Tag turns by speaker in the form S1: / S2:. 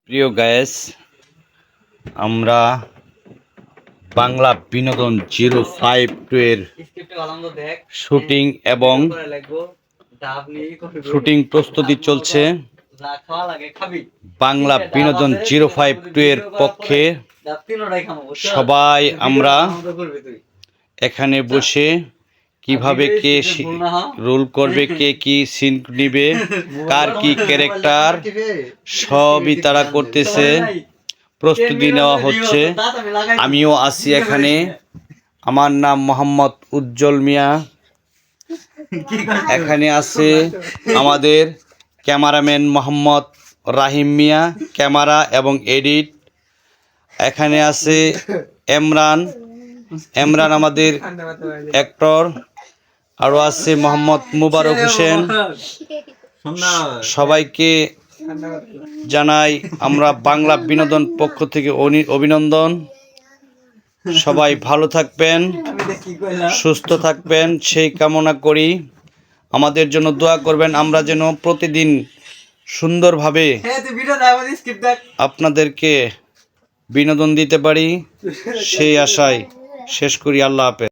S1: প্রিয় গায়েস, আমরা বাংলা বিনোদন 052 এর শুটিং এবং শুটিং প্রস্তুতি চলছে। বাংলা বিনোদন 052 এর পক্ষে সবাই আমরা এখানে বসে কিভাবে কে রোল করবে, কে কি সিন নিবে, কার কি ক্যারেক্টার, সবই তারা করতেছে, প্রস্তুতি নেওয়া হচ্ছে। আমিও আছি এখানে। আমার নাম মোহাম্মদ উজ্জ্বল মিয়া। এখানে আছে আমাদের ক্যামেরাম্যান মোহাম্মদ রাহিম মিয়া, ক্যামেরা এবং এডিট। এখানে আছে এমরান আমাদের অ্যাক্টর। আরও আছে মোহাম্মদ মুবারক হোসেন। সবাইকে জানাই আমরা বাংলা বিনোদন পক্ষ থেকে অভিনন্দন। সবাই ভালো থাকবেন, সুস্থ থাকবেন সেই কামনা করি। আমাদের জন্য দোয়া করবেন, আমরা যেন প্রতিদিন সুন্দরভাবে আপনাদেরকে বিনোদন দিতে পারি সেই আশায় শেষ করি। আল্লাহ হাফেজ।